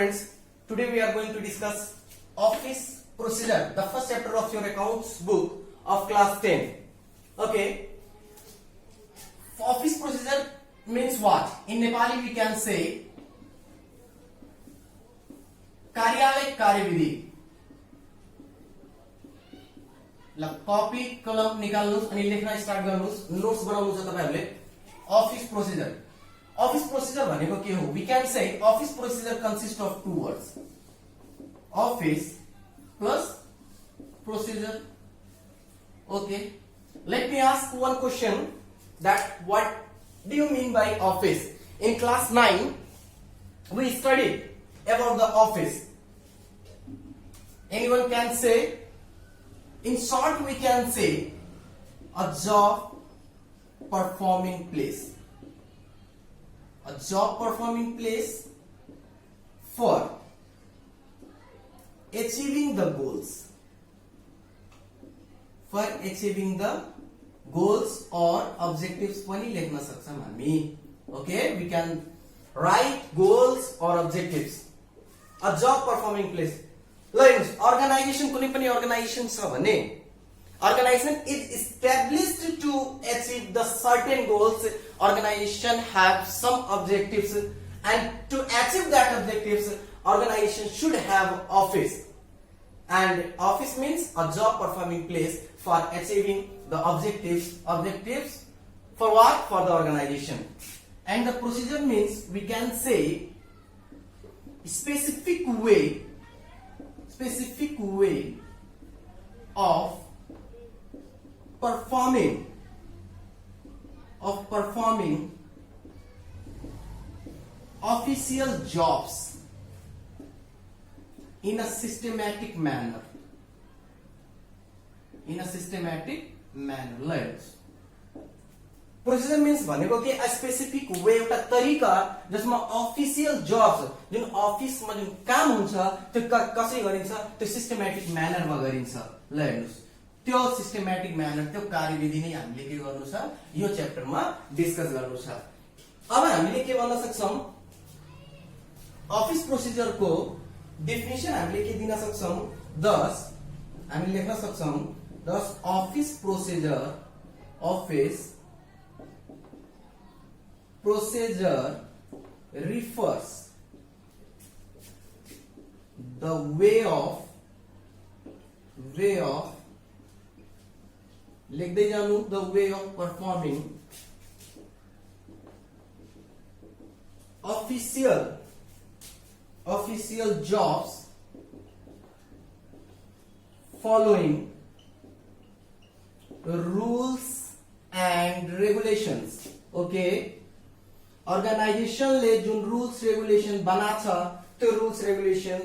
friends, today we are going to discuss office procedure, the first chapter of your accounts book of class 10. Okay, office procedure means what? In Nepali we can say कार्यालय कार्यविधि. ल कपी कलम निकाल्नुस् अनि लेख्न start गर्नुस्, notes बनाउनु छ तपाईहरुले. office procedure. Office procedure भनेको के हो? We can say office procedure consists of two words. Office plus procedure. Okay. Let me ask one question, that what do you mean by office? In class 9 we studied about the office. Anyone can say? In short we can say a job performing place. A job performing place for achieving the goals. For achieving the goals or objectives पनि लेख्न सक्छौं हामी. Okay, we can write goals or objectives. A job performing place. ल हेर्नुस्, organisation कुनै पनि organisation छ भने organization is established to achieve the certain goals. Organization have some objectives, and to achieve that objectives organization should have office, and office means a job performing place for achieving the objectives for what? For the organization. And the procedure means we can say specific way of performing official jobs in a systematic manner. Let's. Procedure means भनेको के a specific way, एउटा तरिका जसमा official jobs, जुन office मा जुन काम हुन्छ त्यो कसरी गरिन्छ, त्यो systematic manner मा गरिन्छ. ल हेर्नुस्, त्यो सिस्टमैटिक म्यानर, त्यो कार्यविधि नै हामीले के गर्नु छ, यो च्याप्टरमा डिस्कस गर्नु छ. अब हामीले के भन्न सक्छौं, अफिस प्रोसिजर को डेफिनेसन हामीले के दिन सक्छौं, thus हामीले लेख्न सक्छौं, thus office procedure refers the way of लेख्दै जानु, the way of performing official jobs following rules and regulations. Okay, organization ले जुन rules regulation बनाछ, त्यो rules regulation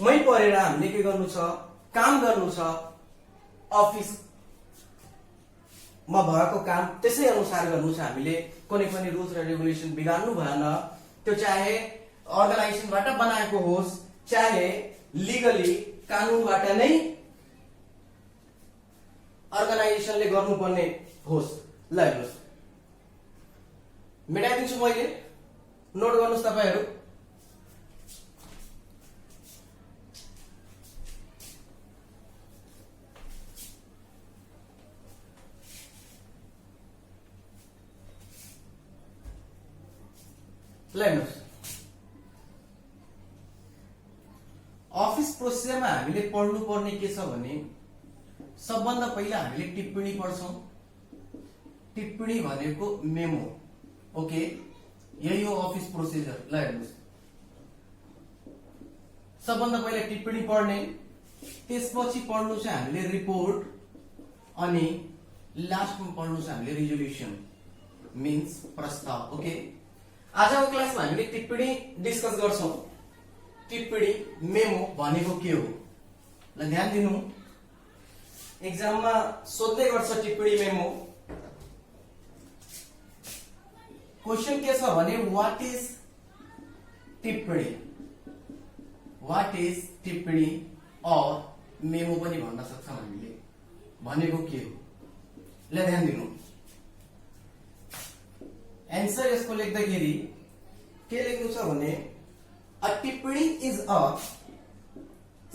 मै परेर हामीले के गर्नु छ, काम गर्नु छ. अफिस मा भएको काम त्यसै अनुसार गर्नु छ. हामीले कुनै पनि रुल्स र रेगुलेसन बिगाड्नु भएन. त्यो चाहे अर्गनाइजेसनबाट बनाएको होस्, चाहे लिगली कानुनबाट नै अर्गनाइजेसनले गर्नुपर्ने होस्. ल हेर्नुस्, मेटाइदिन्छु मैले, नोट गर्नुस् तपाईहरु. अफिस प्रोसिजरमा हामीले पढ्नु पर्ने के छ भने, सबभन्दा पहिला हामीले टिप्पणी पढ्छौं. टिप्पणी भनेको मेमो. ओके, यही हो अफिस प्रोसिजर. ल हेर्नुस्, सबभन्दा पहिला टिप्पणी पढ्ने, त्यसपछि पढ्नु छ हामीले रिपोर्ट, अनि लास्टमा पढ्नु छ हामीले रिजोल्युसन मीन्स प्रस्ताव. ओके, आजको क्लासमा हामीले टिप्पणी डिस्कस गर्छौं. टिप्पणी मेमो भनेको के हो? ल ध्यान दिनु, एक्जाममा सोध्दै गर्छ टिप्पणी मेमो. क्वेशन के छ भने व्हाट इज टिप्पणी और मेमो पनि भन्न सक्छौं हामीले. भनेको के हो? ल ध्यान दिनु, एन्सर यसको लेख्दाखेरि के लेख्नु छ भने A टिप्पणी इज अ,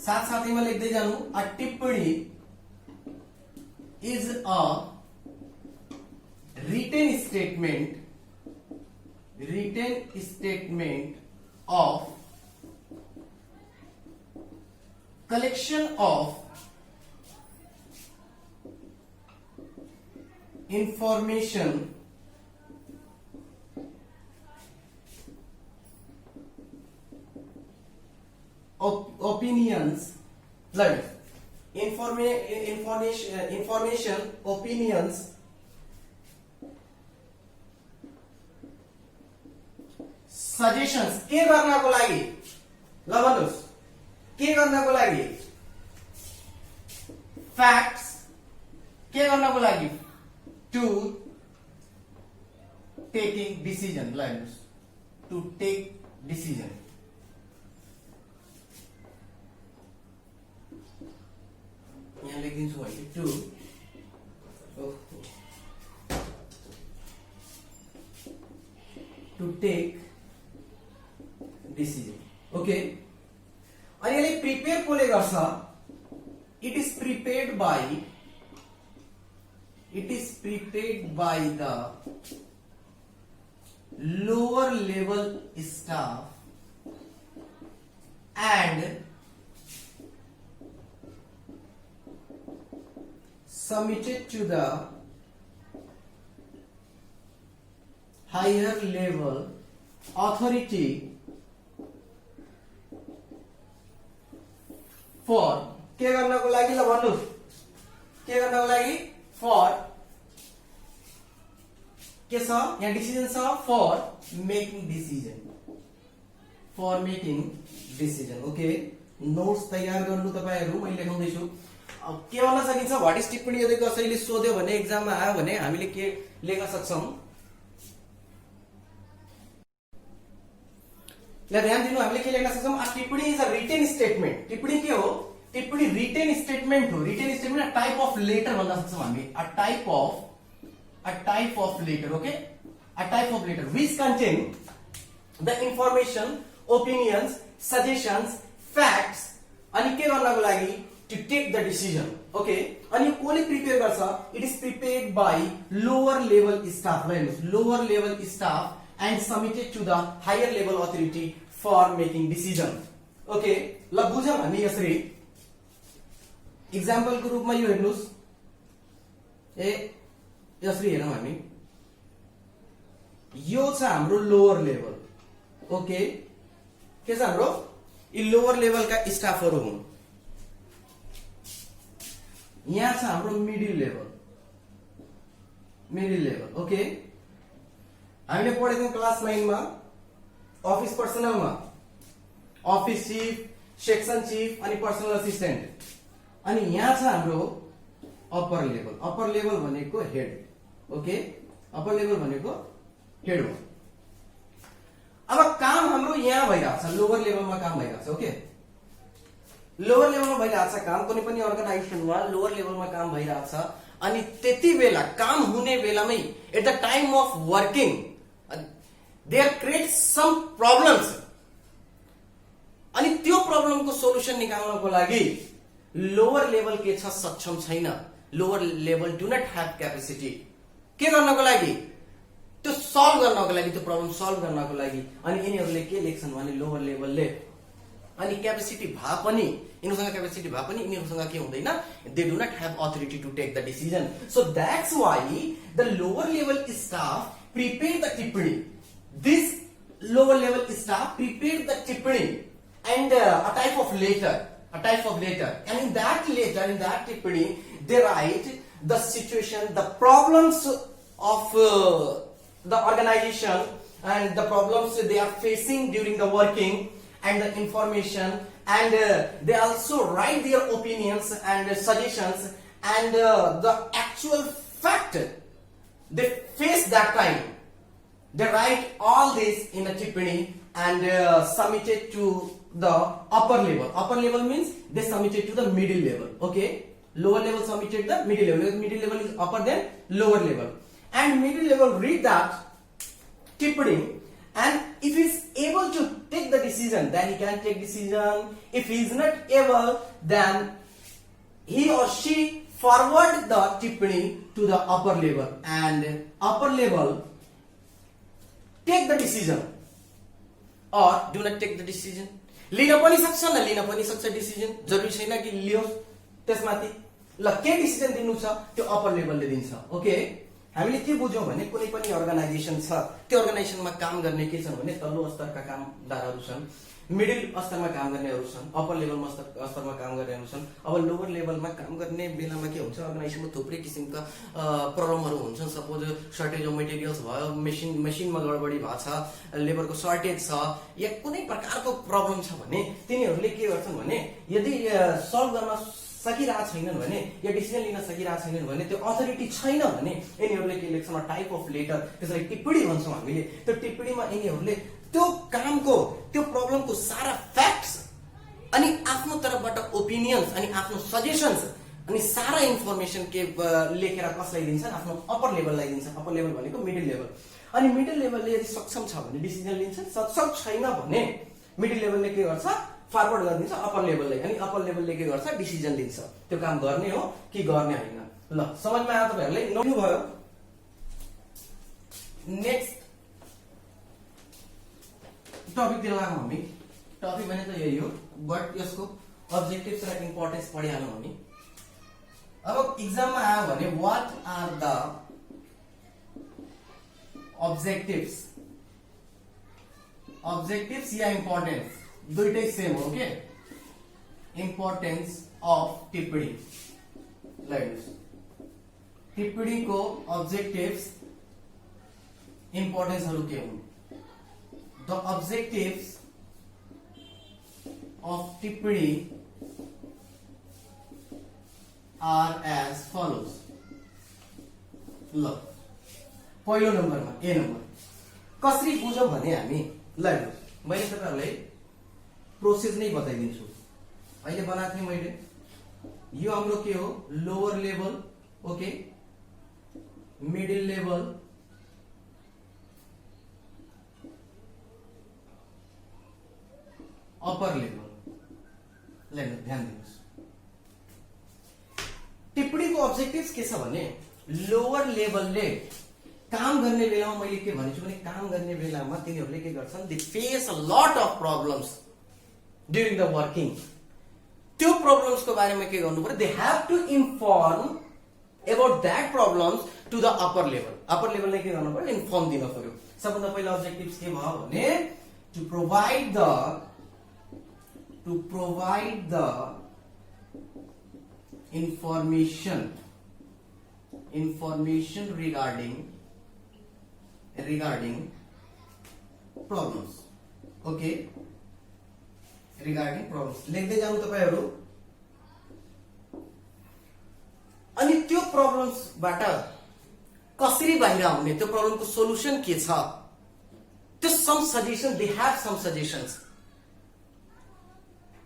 साथ साथ में लिखते जाऊं, a टिप्पणी is a written statement of collection of information opinions, information, opinions, suggestions के गर्नको लागि, ल भन्नुस् के गर्नको लागि, facts के गर्नको लागि, to taking decision, ल हेर्नुस् to take decision, यहाँ लेखिदिन्छु मैले to take decision. Okay, अनि यसले प्रिपेयर कोले गर्छ, it is prepared by the lower level staff and submitted to the higher level authority for के गर्नको लागि, ल भन्नुस् के गर्नको लागि, for के छ यहाँ डिसिजन छ, for making decision. Okay, notes तयार गर्नु तपाईहरु, मैले लेखाउँदै छु. के भन्न सकिन्छ, व्हाट इज टिप्पणी यदि कसैले सोध्यो भने एक्जाममा आयो भने हामीले के लेख्न सक्छौं, ल ध्यान दिनु, हामीले के लेख्न सक्छौं, अ टिप्पणी इज अ रिटेन स्टेटमेंट. टिप्पणी के हो, टिप्पणी रिटेन स्टेटमेंट हो. Written statement type of letter भन्न सक्छौं हामी, a type of letter. Okay, a type of letter which contain the information, opinions, suggestions, facts, अनि के गर्नको लागि, to take the decision. Okay, अनि कोले प्रिपेयर गर्छ, it is prepared by lower level staff, lower level staff and submitted to the higher level authority for making decision. Okay, ल बुझौं हामी यसरी एक्जाम्पल को रूपमा यो हेर्नुस्, यसरी हेरौं हामी, यो छ हाम्रो लोअर लेभल. ओके, के छ हाम्रो यी लोअर लेभल का स्टाफहरु हुन्. यहाँ छ हाम्रो मिडिल लेभल. ओके, हामीले पढेको क्लास 9 मा अफिस पर्सनल मा अफिस चीफ, सेक्सन चीफ अनि पर्सनल असिस्टेन्ट. अनि यहाँ छ हाम्रो अप्पर लेभल भनेको हेड. ओके, अप्पर लेभल भनेको हेड हो. अब काम हाम्रो यहाँ भइरहेछ, लोअर लेभलमा काम भइरहेछ. ओके, लोअर लेभलमा भइरहेछ काम, कुनै पनि अर्गनाइजेसनमा लोअर लेभलमा काम भइरहेछ. अनि त्यति बेला काम हुने बेलामै at the time of working there create some problems. अनि त्यो प्रब्लमको सोलुसन निकाल्नको लागि लोअर लेभल के छ, सक्षम छैन. Lower level do not have capacity के गर्नको लागि, त्यो सल्भ गर्नको लागि, त्यो प्रब्लम सल्भ गर्नको लागि. अनि यिनीहरूले के लेख्छन् भने लोअर लेभलले, अनि क्यापेसिटी भए पनि यिनीसँग क्यापेसिटी भए पनि यिनीसँग के हुँदैन, they do not have authority to take the decision. So that's why the lower level staff prepare the टिप्पणी. This lower level staff prepare the टिप्पणी and a type of letter, and in that letter, in that tippani, they write the situation, the problems of the organization and the problems they are facing during the working, and the information, and they also write their opinions and suggestions and the actual fact they face that time. They write all this in a tippani and submit it to the upper level. Upper level means they submit it to the middle level. Okay, lower level submitted the middle level. Middle level is upper than lower level, and middle level read that tippani and if he is able to take the decision, then he can take decision. If he is not able, then he or she forward the tippani to the upper level, and upper level take the decision or do not take the decision. लिन पनि सक्छ न लिन पनि सक्छ decision, जरुरी छैन कि लियोस्। त्यसमाथि ल के डिसिजन दिनु छ त्यो अप्पर लेभलले दिन्छ। ओके, हामीले के बुझ्यौं भने कुनै पनि अर्गनाइजेसन छ, त्यो अर्गनाइजेसनमा काम गर्ने के छन् भने तल्लो स्तरका कामदारहरू छन्, मिडल स्तरमा काम गर्नेहरू छन्, अप्पर लेभलमा स्तरमा काम गर्नेहरू छन्। अब लोवर लेभलमा काम गर्ने बेलामा के हुन्छ, अर्गनाइजेसनमा थुप्रै किसिमका प्रब्लमहरू हुन्छन्। सपोज सर्टेज अफ मेटेरियल्स भयो, मेसिनमा गडबडी भएको छ, लेबरको सर्टेज छ, या कुनै प्रकारको प्रब्लम छ भने तिनीहरूले के गर्छन् भने यदि सल्भ गर्न सकिरहेको छैनन् भने या डिसिजन लिन सकिरहेको छैनन् भने, त्यो अथोरिटी छैन भने यिनीहरूले के लेख्छन्, टाइप अफ लेटर, त्यसलाई टिप्पणी भन्छौँ हामीले। त्यो टिप्पणीमा यिनीहरूले त्यो कामको त्यो प्रब्लमको सारा फ्याक्ट्स अनि आफ्नो तर्फबाट ओपिनियन्स अनि आफ्नो सजेसन्स अनि सारा इन्फर्मेसन के लेखेर कसलाई दिन्छन्, आफ्नो अप्पर लेभललाई दिन्छन्। अप्पर लेभल भनेको मिडल लेभल। अनि मिडल लेभलले यदि सक्षम छ भने डिसिजन लिन्छ, सक्षम छैन भने मिडल लेभलले के गर्छ, फरवर्ड गरिदिन्छ अप्पर लेभललाई, अनि अप्पर लेभलले के गर्छ, डिसिजन लिन्छ त्यो काम गर्ने हो कि गर्ने होइन। ल समझमा आयो तपाईहरुलाई? नोट भयो। नेक्स्ट टपिक तिर लागौं हामी। टपिक भने त यही हो, बट यसको अब्जेक्टिभ्स र इम्पोर्टेन्स पढिहालौं हामी। अब एक्जाममा आयो भने व्हाट आर द ऑब्जेक्टिव्स या इम्पोर्टेन्स, दुईटै सेम हो के। इम्पोर्टेन्स अफ टिप्पणी, टिप्पणी को ऑब्जेक्टिव्स इम्पोर्टेन्सहरु के हुन्? The objectives of tippani are as follows. ल पहिलो नम्बरमा ए नम्बर कसरी बुझौं भने हामी, ल मैले तपाईहरुलाई प्रोसेस नै बताइदिन्छु। अहिले बनाएको थिएँ मैले, यो हाम्रो के हो, lower level, okay, middle level, upper level. ध्यान दिनुहोस्, टिप्पणीको अब्जेक्टिभ्स के छ भने लोवर लेभलले काम गर्ने बेलामा मैले के भनेछु भने काम गर्ने बेलामा तिनीहरूले के गर्छन्, दे face a lot of problems during the working. त्यो प्रब्लम्सको बारेमा के गर्नु पर्यो, they have to inform about that problems to the upper level. Upper लेभलले के गर्नु पर्यो, इन्फर्म दिनु पर्यो। सबभन्दा पहिला अब्जेक्टिभ्स के भयो भने to provide the information regarding problems, okay, regarding problems लेख्दै जानु तपाईहरु। अनि त्यो प्रब्लम्स बाट कसरी बाहिर आउने, त्यो प्रब्लमको सोलुसन के छ, त्यो some suggestion, they have some suggestions,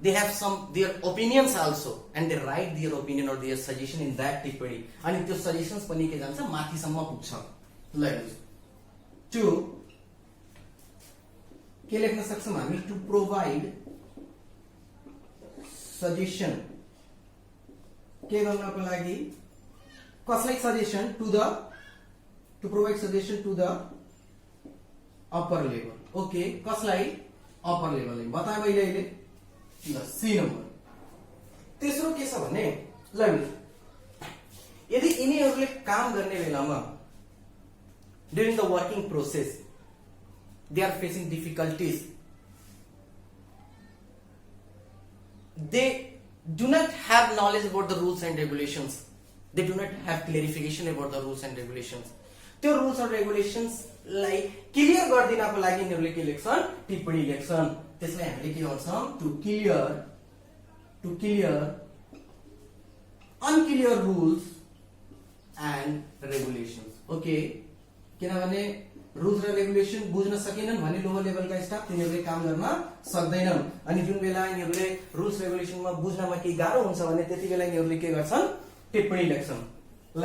they have their opinions also, and they write their opinion or their suggestion in that tippani, अनि त्यो सजेशंस पनि के जान्छ, माथिसम्म पुग्छ। ल टु के लेख्न सक्छौं हामी, टु प्रोवाइड सजेसन, के गर्नको लागि, कसलाई suggestion, to provide suggestion to the upper level, okay, कसलाई, अप्पर लेभलले बताए मैले अहिले। ल सी नम्बर तेस्रो के छ भने, ल यदि यिनीहरूले काम गर्ने बेलामा during the working process they are facing difficulties, they do not have knowledge about the rules and regulations, they do not have clarification about the rules and regulations, त्यो रुल्स एन्ड रेगुलेशन्स लाई clear गर्दिनको लागि यिनीहरूले के लेख्छन्, टिप्पणी लेख्छन्। त्यसलाई हामीले के भन्छौं, to clear unclear rules and regulations, okay. किनभने रुल्स र रेगुलेसन बुझ्न सकेनन् भने लोवर लेभलका स्टाफ तिनीहरूले काम गर्न सक्दैनन्। अनि जुन बेला यिनीहरूले रुल्स रेगुलेसनमा बुझ्नमा केही गाह्रो हुन्छ भने त्यति बेला यिनीहरूले के गर्छन्, टिप्पणी लेख्छन्। ल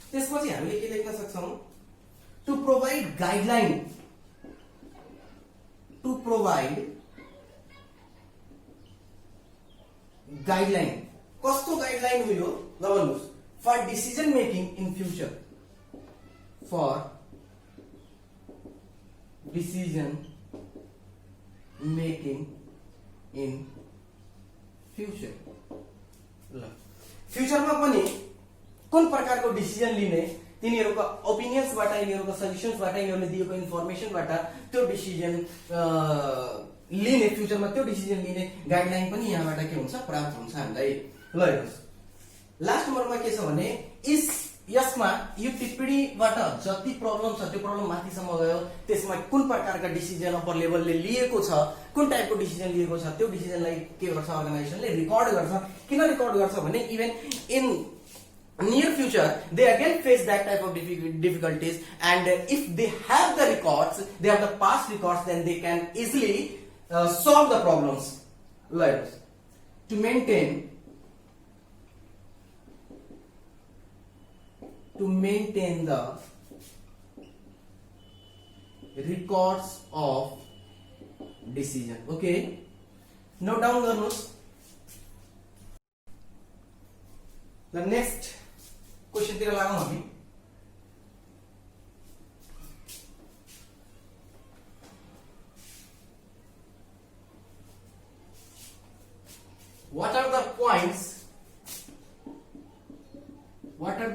त्यसपछि हामीले के लेख्न सक्छौं, to provide guideline to provide guideline. कस्तो guideline हो यो ल भन्नुस् for decision making in future. For decision making in future. ल फ्युचरमा पनि कुन प्रकारको डिसिजन लिने तिनीहरूको ओपिनियन्सबाट यिनीहरूको सजेसन्सबाट यिनीहरूले दिएको इन्फर्मेसनबाट त्यो डिसिजन लिने फ्युचरमा त्यो डिसिजन लिने गाइडलाइन पनि यहाँबाट के हुन्छ प्राप्त हुन्छ हामीलाई ल हेर्नुस् लास्ट नम्बरमा के छ भने यसमा यो टिप्पणीबाट जति प्रब्लम छ त्यो प्रब्लम माथिसम्म गयो त्यसमा कुन प्रकारका डिसिजन अप्पर लेभलले लिएको छ कुन टाइपको डिसिजन लिएको छ त्यो डिसिजनलाई के गर्छ अर्गनाइजेसनले रेकर्ड गर्छ किन रेकर्ड गर्छ भने even in near future they again face that type of difficulties and if they have the records they have the past records then they can easily solve the problems like to maintain the records of decision. Okay, note down garnus. The next question तिर लागौं हामी. What are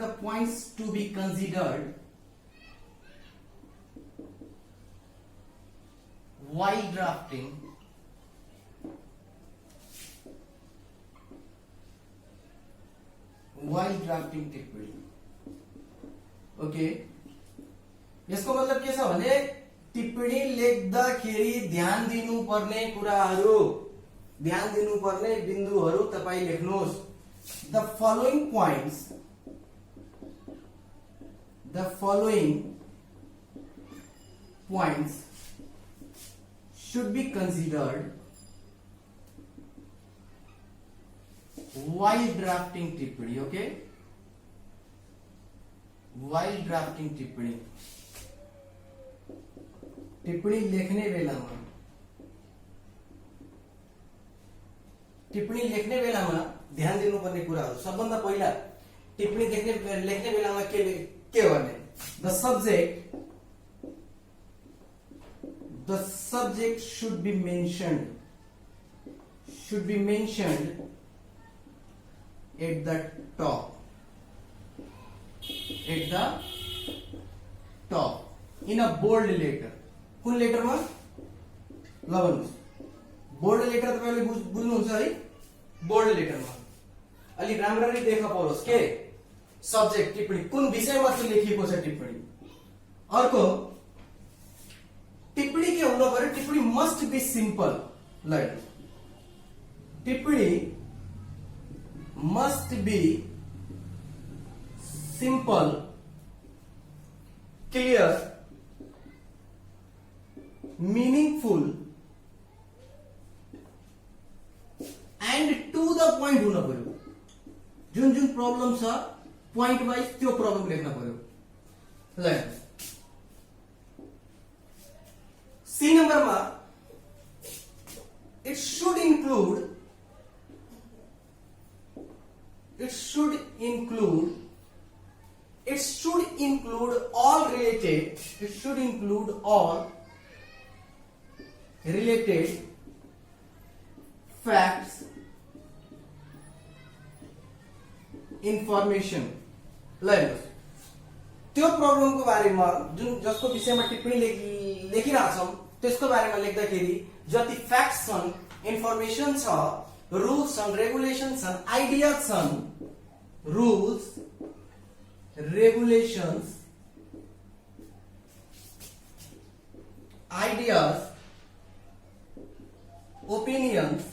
the points to be considered while drafting टिप्पणी? Okay, यसको मतलब के छ भने टिप्पणी लेख्दाखेरि ध्यान दिनुपर्ने कुराहरू ध्यान दिनुपर्ने बिन्दुहरू तपाई लेख्नुहोस्. The following points should be considered while drafting टिप्पणी. Okay, while drafting टिप्पणी लेख्ने बेलामा ध्यान दिनुपर्ने कुराहरू सबभन्दा पहिला टिप्पणी लेख्ने बेलामा के गर्ने? The subject should be mentioned at the top in a bold letter. कुन लेटरमा? ल भन्नुस्. बोल्ड लेटर तपाईले बुझ्नुहुन्छ है? बोल्ड लेटरमा अलि राम्ररी देखा परोस् के सब्जेक्ट टिप्पणी कुन विषयमा चाहिँ लेखिएको छ टिप्पणी. अर्को टिप्पणी के हुनु पर्यो? टिप्पणी मस्ट बी सिम्पल. लाइक टिप्पणी must be simple, clear, meaningful and to the point हुन पर्यो. जुन प्रब्लम छ पॉइंट वाइज त्यो प्रब्लम लेख्न पर्यो. ल सी नम्बरमा it should include all related facts, information. Like त्यो प्रब्लमको बारेमा जुन जसको विषयमा टिप्पणी लेखिरहेछौं त्यसको बारेमा लेख्दाखेरि जति फ्याक्ट्स छन्, इन्फर्मेसन छ, रुल्स छन्, रेगुलेसन छन्, आइडियाज छन्, rules, regulations, ideas, opinions,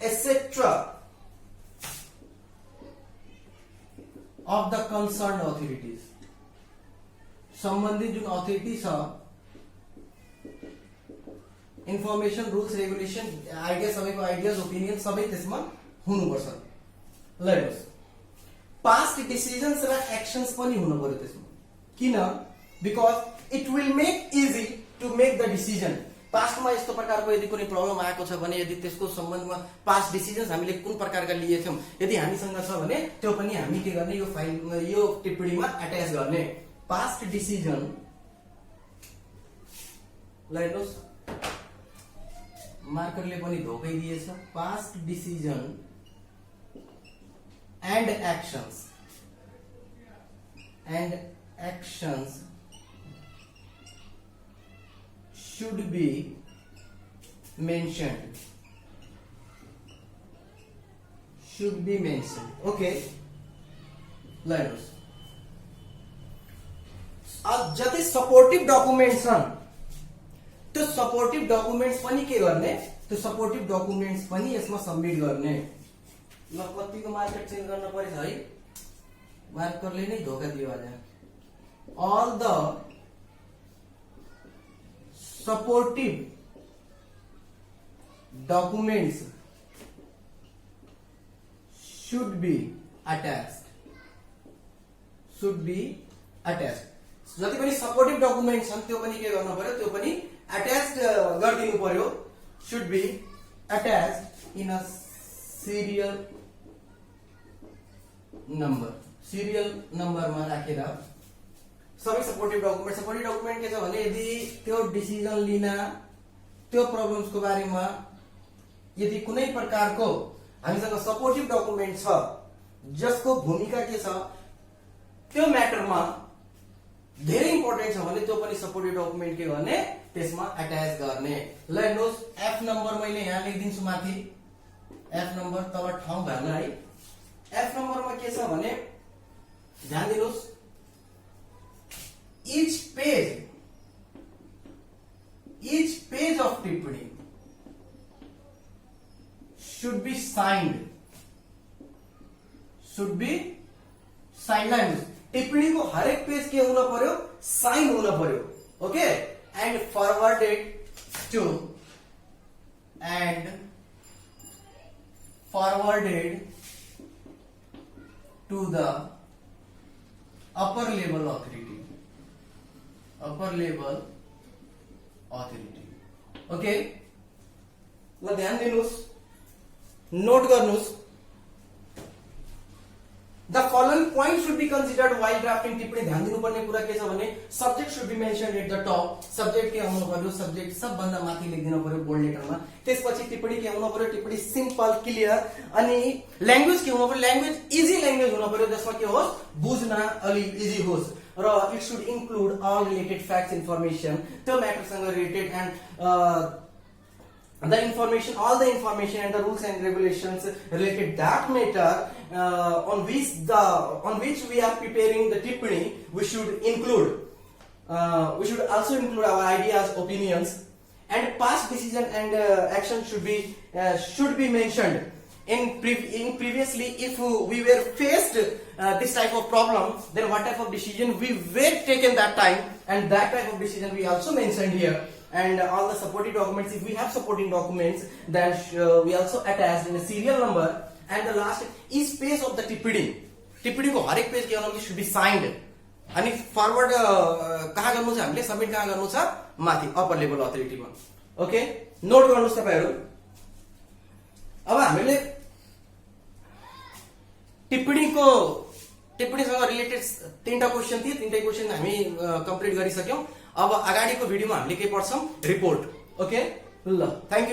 etc. of the concerned authorities. सम्बन्धित जुन अथोरिटी छ, इन्फर्मेसन, रुल्स, रेगुलेसन, आइडिया, सबैको आइडियाज, ओपिनियन सबै त्यसमा हुनुपर्छ. ल हेर्नुस् पास्ट डिसिजन्स र एक्सन्स पनि हुनु पर्यो त्यसमा. किन? Because it will make easy to make the decision. पास्टमा यस्तो प्रकारको यदि कुनै प्रब्लम आएको छ भने यदि त्यसको सम्बन्धमा पास्ट डिसिजन्स हामीले कुन प्रकारका लिएछौँ यदि हामीसँग छ भने त्यो पनि हामी के गर्ने, यो फाइल यो टिप्पणीमा एट्याच गर्ने। पास्ट डिसिजन ल हेर्नुहोस् मार्करले पनि धोकै दिएछ। Past decision and actions should be mentioned. Okay, ल हेर्नुहोस् अब जति सपोर्टिभ डकुमेन्ट्स छन् त्यो सपोर्टिभ डकुमेन्ट्स पनि के गर्ने, त्यो सपोर्टिभ डकुमेन्ट्स पनि यसमा सबमिट गर्ने। ल कतिको मार्कर चेन्ज गर्न पर्छ है, मार्करले नै धोका दियो आज। All the supportive documents should be attached. जति पनि सपोर्टिभ डकुमेन्ट छन् त्यो पनि के गर्नु पर्यो, त्यो पनि अट्याच्ड गरिदिनु पर्यो। should be attached in a serial नम्बरमा राखेर सबै सपोर्टिभ डकुमेन्ट के छ भने यदि त्यो डिसिजन लिन त्यो प्रब्लम्सको बारेमा यदि कुनै प्रकारको हामीसँग सपोर्टिभ डकुमेन्ट छ जसको भूमिका के छ त्यो म्याटरमा धेरै इम्पोर्टेन्ट छ भने त्यो पनि सपोर्टिभ डकुमेन्ट के गर्ने, त्यसमा एट्याच गर्ने। ल हेर्नुहोस् एफ नम्बर मैले यहाँ लेखिदिन्छु माथि, एफ नम्बर तल ठाउँ भर्न है। एफ नम्बरमा के छ भने ध्यान दिनुहोस्, each page of tippani should be signed line टिप्पणी को हरेक पेज के होना पर्यो, साइन होना पर्यो। Okay, and forwarded to the upper level authority. Okay, ल ध्यान दिनुहोस्, नोट गर्नुहोस्। The following point should be considered while drafting टिप्पणी। ध्यान दिनुपर्ने कुरा के छ भने subject should be mentioned at the top. Subject के हुनु पर्यो, सब्जेक्ट सबभन्दा माथि लेखिदिनु पर्यो बोल्ड लेटरमा। त्यसपछि टिप्पणी के हुनु पर्यो, टिप्पणी सिम्पल क्लियर, अनि ल्याङ्ग्वेज के हुनु पर्यो, ल्याङ्ग्वेज इजी ल्याङ्ग्वेज हुनु पर्यो जसमा के होस् बुझ्न अलि इजी होस्, र it should include all related facts information, त्यो म्याटरसँग related and the information, all the information and the rules and regulations related that matter on which we are preparing the tippani, we should include. We should also include our ideas, opinions, and past decision and action should be mentioned. In previously, if we were faced this type of problem, then what type of decision we were taken that time, and that type of decision we also mentioned here. And all the supporting documents, if we have supporting documents, then we also attach in a serial number. And the last, each page of the tippani को हरेक page के अनुसार should be signed. अनि forward कहाँ गर्नु छ हामीले, submit कहाँ गर्नु छ, माथि अपर लेभल अथोरिटीमा। ओके, नोट गर्नुस् तपाईहरु। अब हामीले टिप्पणीसँग रिलेटेड 3टा क्वेशन थिए, 3टै क्वेशन हामी कम्प्लिट गरिसक्यौं। अब अगाडिको भिडियोमा हामीले के पढ्छौं, रिपोर्ट। ओके, ल थ्यांक यू।